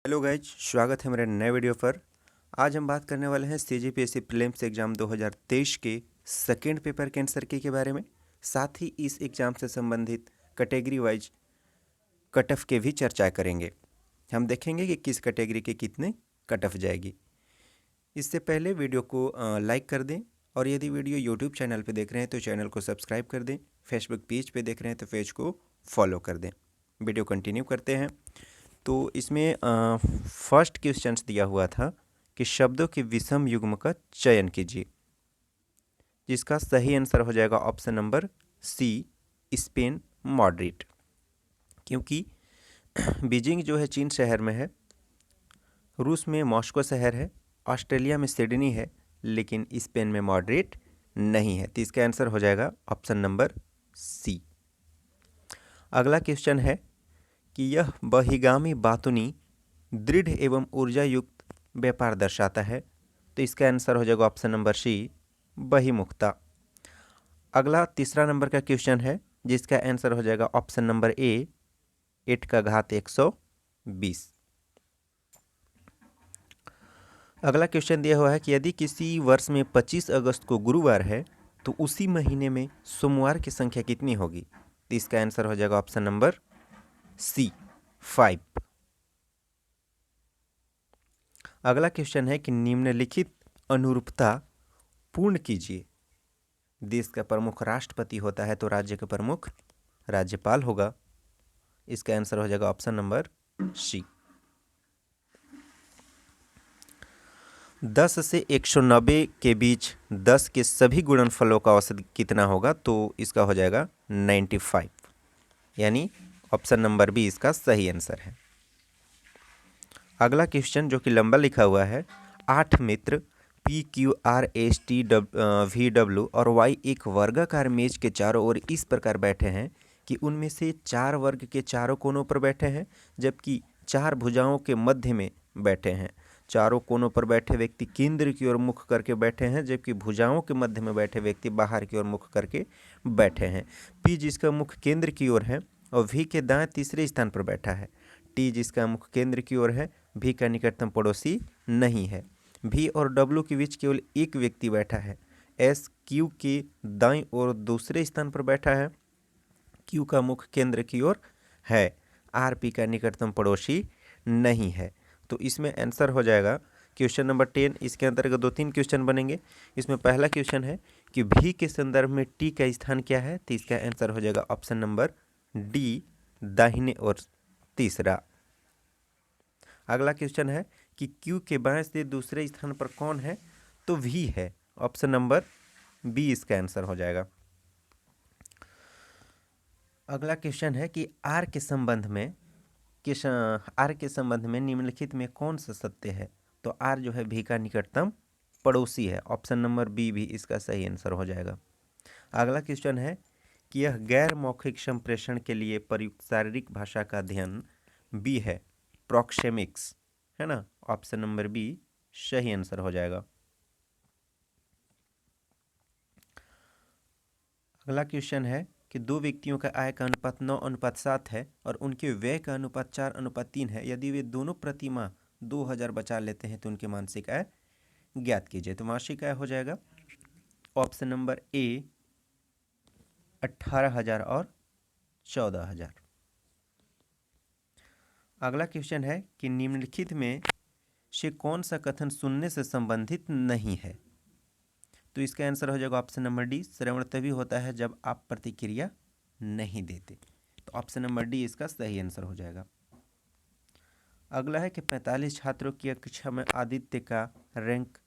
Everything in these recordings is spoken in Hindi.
हेलो गाइज, स्वागत है मेरे नए वीडियो पर। आज हम बात करने वाले हैं सीजीपीएससी प्रीलिम्स एग्ज़ाम 2023 के सेकेंड पेपर के आंसर की के बारे में। साथ ही इस एग्ज़ाम से संबंधित कैटेगरी वाइज कट ऑफ के भी चर्चा करेंगे। हम देखेंगे कि किस कैटेगरी के कितने कट ऑफ जाएगी। इससे पहले वीडियो को लाइक कर दें, और यदि वीडियो यूट्यूब चैनल पर देख रहे हैं तो चैनल को सब्सक्राइब कर दें। फेसबुक पेज पर देख रहे हैं तो पेज को फॉलो कर दें। वीडियो कंटिन्यू करते हैं। तो इसमें फर्स्ट क्वेश्चन दिया हुआ था कि शब्दों के विषम युग्म का चयन कीजिए, जिसका सही आंसर हो जाएगा option number C, Spain Madrid. क्योंकि बीजिंग जो है चीन शहर में है, रूस में मॉस्को शहर है, ऑस्ट्रेलिया में सिडनी है, लेकिन स्पेन में मॉड्रिड नहीं है। तो इसका आंसर हो जाएगा ऑप्शन नंबर सी। अगला क्वेश्चन है कि यह बहिगामी बातुनी दृढ़ एवं ऊर्जा युक्त व्यापार दर्शाता है। तो इसका आंसर हो जाएगा ऑप्शन नंबर सी, बहिमुखता। अगला तीसरा नंबर का क्वेश्चन है, जिसका आंसर हो जाएगा ऑप्शन नंबर ए, 8 का घात 120। अगला क्वेश्चन दिया हुआ है कि यदि किसी वर्ष में 25 अगस्त को गुरुवार है तो उसी महीने में सोमवार की संख्या कितनी होगी। तो इसका आंसर हो जाएगा ऑप्शन नंबर सी, 5। अगला क्वेश्चन है कि निम्नलिखित अनुरूपता पूर्ण कीजिए। देश का प्रमुख राष्ट्रपति होता है तो राज्य का प्रमुख राज्यपाल होगा। इसका आंसर हो जाएगा ऑप्शन नंबर सी। 10 से 190 के बीच 10 के सभी गुणनफलों का औसत कितना होगा। तो इसका हो जाएगा 95, यानी ऑप्शन नंबर बी इसका सही आंसर है। अगला क्वेश्चन जो कि लंबा लिखा हुआ है, 8 मित्र PQRSTVW और Y एक वर्गाकार मेज के चारों ओर इस प्रकार बैठे हैं कि उनमें से 4 वर्ग के चारों कोनों पर बैठे हैं, जबकि 4 भुजाओं के मध्य में बैठे हैं। चारों कोनों पर बैठे व्यक्ति केंद्र की ओर मुख करके बैठे हैं, जबकि भुजाओं के मध्य में बैठे व्यक्ति बाहर की ओर मुख करके बैठे हैं। P जिसका मुख केंद्र की ओर है और V के दाएं तीसरे स्थान पर बैठा है। T जिसका मुख केंद्र की ओर है, V का निकटतम पड़ोसी नहीं है। V और W के बीच केवल एक व्यक्ति बैठा है। S Q के दाईं ओर दूसरे स्थान पर बैठा है। Q का मुख केंद्र की ओर है। R P का निकटतम पड़ोसी नहीं है। तो इसमें आंसर हो जाएगा क्वेश्चन नंबर 10। इसके अंतर्गत 2-3 क्वेश्चन बनेंगे। इसमें पहला क्वेश्चन है कि V के संदर्भ में T का स्थान क्या है। तो इसका आंसर हो जाएगा ऑप्शन नंबर डी, दाहिने ओर तीसरा। अगला क्वेश्चन है कि Q के बाएं से दूसरे स्थान पर कौन है। तो V है, ऑप्शन नंबर बी इसका आंसर हो जाएगा। अगला क्वेश्चन है कि R के संबंध में निम्नलिखित में कौन सा सत्य है। तो R जो है V का निकटतम पड़ोसी है। ऑप्शन नंबर बी भी इसका सही आंसर हो जाएगा। अगला क्वेश्चन है कि यह गैर मौखिक संप्रेषण के लिए प्रयुक्त शारीरिक भाषा का अध्ययन बी है, प्रोक्सेमिक्स, है ना। ऑप्शन नंबर बी सही आंसर हो जाएगा। अगला क्वेश्चन है कि दो व्यक्तियों का आय का अनुपात 9:7 है और उनके व्यय का अनुपात 4:3 है। यदि वे दोनों प्रति माह 2000 बचा लेते हैं तो उनकी मासिक आय ज्ञात कीजिए। तो मासिक आय हो जाएगा ऑप्शन नंबर ए, 18,000 और 14,000। अगला क्वेश्चन है कि निम्नलिखित में से कौन सा कथन सुनने से संबंधित नहीं है। तो इसका आंसर हो जाएगा ऑप्शन नंबर डी, श्रवण तभी होता है जब आप प्रतिक्रिया नहीं देते। तो ऑप्शन नंबर डी इसका सही आंसर हो जाएगा। अगला है कि 45 छात्रों की कक्षा में आदित्य का रैंक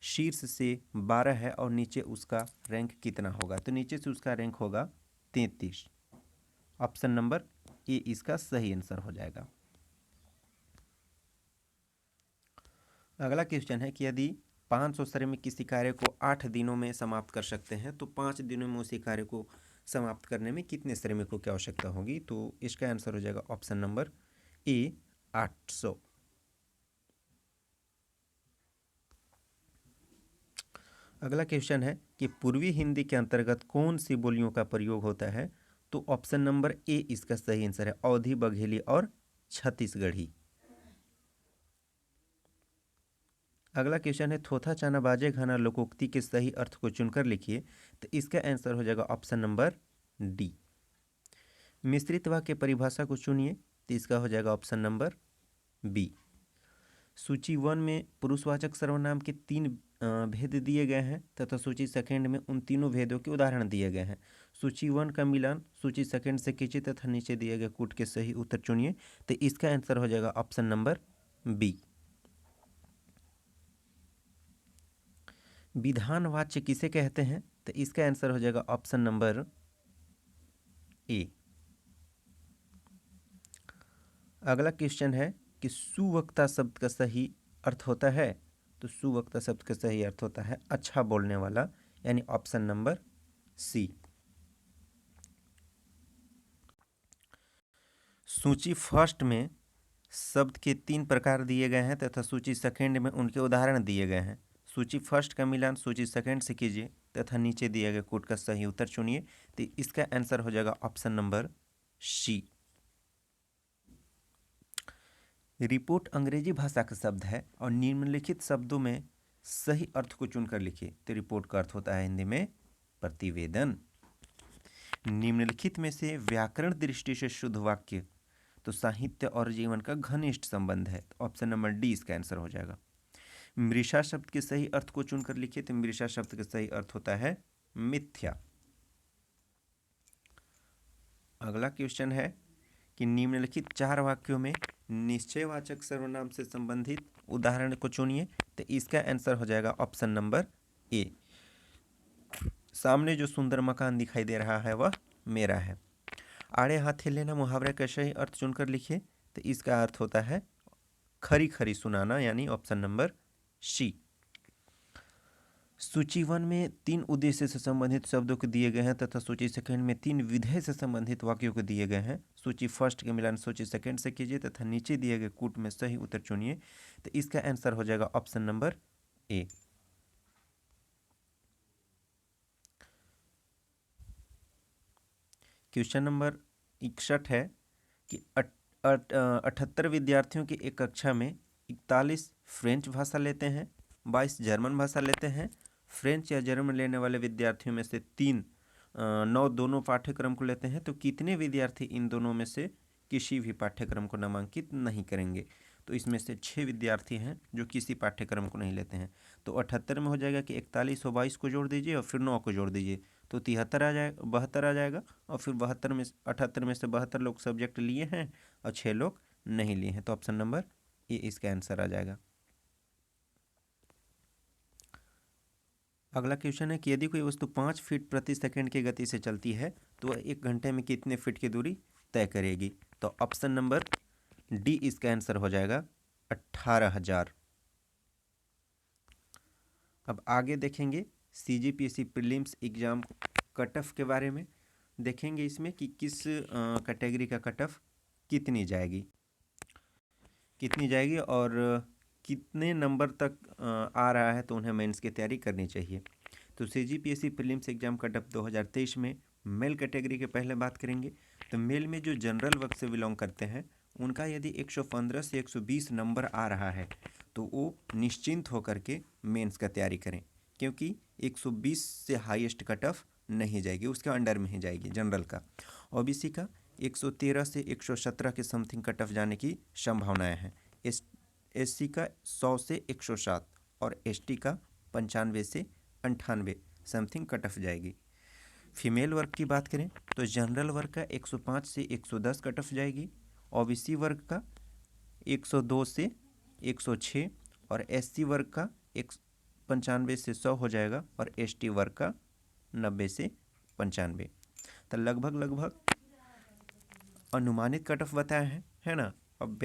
शीर्ष से 12 है और नीचे उसका रैंक कितना होगा। तो नीचे से उसका रैंक होगा 33। ऑप्शन नंबर ए इसका सही आंसर हो जाएगा। अगला क्वेश्चन है कि यदि 500 श्रमिक किसी कार्य को 8 दिनों में समाप्त कर सकते हैं तो 5 दिनों में उसी कार्य को समाप्त करने में कितने श्रमिकों की आवश्यकता होगी। तो इसका आंसर हो जाएगा ऑप्शन नंबर ए, 800। अगला क्वेश्चन है कि पूर्वी हिंदी के अंतर्गत कौन सी बोलियों का प्रयोग होता है। तो ऑप्शन नंबर ए इसका सही आंसर है, अवधी, बघेली और छत्तीसगढ़ी। अगला क्वेश्चन है थोथा चाना बाजे खाना लोकोक्ति के सही अर्थ को चुनकर लिखिए। तो इसका आंसर हो जाएगा ऑप्शन नंबर डी। मिश्रित वाक्य परिभाषा को चुनिए। तो इसका हो जाएगा ऑप्शन नंबर बी। सूची 1 में पुरुषवाचक सर्वनाम के 3 भेद दिए गए हैं तथा सूची सेकंड में उन तीनों भेदों के उदाहरण दिए गए हैं। सूची 1 का मिलान सूची सेकंड से कीजिए तथा नीचे दिए गए कूट के सही उत्तर चुनिए। तो इसका आंसर हो जाएगा ऑप्शन नंबर बी। विधानवाच्य किसे कहते हैं? तो इसका आंसर हो जाएगा ऑप्शन नंबर ए। अगला क्वेश्चन है कि सुवक्ता शब्द का सही अर्थ होता है। तो सुवक्ता शब्द का सही अर्थ होता है अच्छा बोलने वाला, यानी ऑप्शन नंबर सी। सूची फर्स्ट में शब्द के 3 प्रकार दिए गए हैं तथा सूची सेकंड में उनके उदाहरण दिए गए हैं। सूची फर्स्ट का मिलान सूची सेकंड से कीजिए तथा नीचे दिए गए कूट का सही उत्तर चुनिए। तो इसका आंसर हो जाएगा ऑप्शन नंबर सी। रिपोर्ट अंग्रेजी भाषा का शब्द है और निम्नलिखित शब्दों में सही अर्थ को चुनकर लिखिए। तो रिपोर्ट का अर्थ होता है हिंदी में प्रतिवेदन। निम्नलिखित में से व्याकरण दृष्टि से शुद्ध वाक्य। तो साहित्य और जीवन का घनिष्ठ संबंध है। तो ऑप्शन नंबर डी इसका आंसर हो जाएगा। मृषा शब्द के सही अर्थ को चुनकर लिखिए। तो मृषा शब्द का सही अर्थ होता है मिथ्या। अगला क्वेश्चन है कि निम्नलिखित 4 वाक्यों में निश्चयवाचक सर्वनाम से संबंधित उदाहरण को चुनिए। तो इसका आंसर हो जाएगा ऑप्शन नंबर ए। सामने जो सुंदर मकान दिखाई दे रहा है वह मेरा है। आड़े हाथे लेना मुहावरे का सही अर्थ चुनकर लिखिए। तो इसका अर्थ होता है खरी खरी सुनाना, यानी ऑप्शन नंबर सी। सूची 1 में 3 उद्देश्य से संबंधित शब्दों को दिए गए हैं तथा सूची सेकंड में 3 विधेय से संबंधित वाक्यों को दिए गए हैं। सूची फर्स्ट के मिलान सूची सेकंड से कीजिए तथा नीचे दिए गए कूट में सही उत्तर चुनिए। तो इसका आंसर हो जाएगा option number A. Question number 61 है कि 78 विद्यार्थियों की एक कक्षा में 41 फ्रेंच भाषा लेते हैं, 22 जर्मन भाषा लेते हैं। फ्रेंच या जर्मन लेने वाले विद्यार्थियों में से 9 दोनों पाठ्यक्रम को लेते हैं। तो कितने विद्यार्थी इन दोनों में से किसी भी पाठ्यक्रम को नामांकित नहीं करेंगे? तो इसमें से 6 विद्यार्थी हैं जो किसी पाठ्यक्रम को नहीं लेते हैं। तो 78 में हो जाएगा कि 41 और 22 को जोड़ दीजिए और फिर 9 को जोड़ दीजिए तो 73 आ जाएगा, 72 आ जाएगा। और फिर 72 में 78 में से 72 लोग सब्जेक्ट लिए हैं और 6 लोग नहीं लिए हैं। तो ऑप्शन नंबर ए इसका आंसर आ जाएगा। अगला क्वेश्चन है कि यदि कोई वस्तु 5 फीट प्रति सेकंड की गति से चलती है तो वह 1 घंटे में कितने फीट की दूरी तय करेगी? तो ऑप्शन नंबर डी इसका आंसर हो जाएगा 18,000। अब आगे देखेंगे CGPSC prelims exam cut off के बारे में। देखेंगे इसमें कि किस कैटेगरी का कट ऑफ कितनी जाएगी और कितने नंबर तक आ रहा है तो उन्हें मेंस की तैयारी करनी चाहिए। तो CGPSC prelims exam cut off 2023 में मेल कैटेगरी के पहले बात करेंगे। तो मेल में जो जनरल वर्ग से बिलोंग करते हैं उनका यदि 115 से 120 नंबर आ रहा है तो वो निश्चिंत होकर के मेंस का तैयारी करें, क्योंकि 120 से हाईएस्ट कट ऑफ नहीं जाएगी, उसके अंडर में ही जाएगी जनरल का। OBC का 113 से 117 के समथिंग कट ऑफ जाने की संभावनाएं हैं। SC का 100 से 107 और ST का 95 से 98 समथिंग कट ऑफ जाएगी। फीमेल वर्ग की बात करें तो जनरल वर्ग का 105 से 110 कट ऑफ जाएगी, OBC वर्ग का 102 से 106 और SC वर्ग का 95 से 100 हो जाएगा और ST वर्ग का 90 से 95। तो लगभग अनुमानित कट ऑफ बताया है ना। अब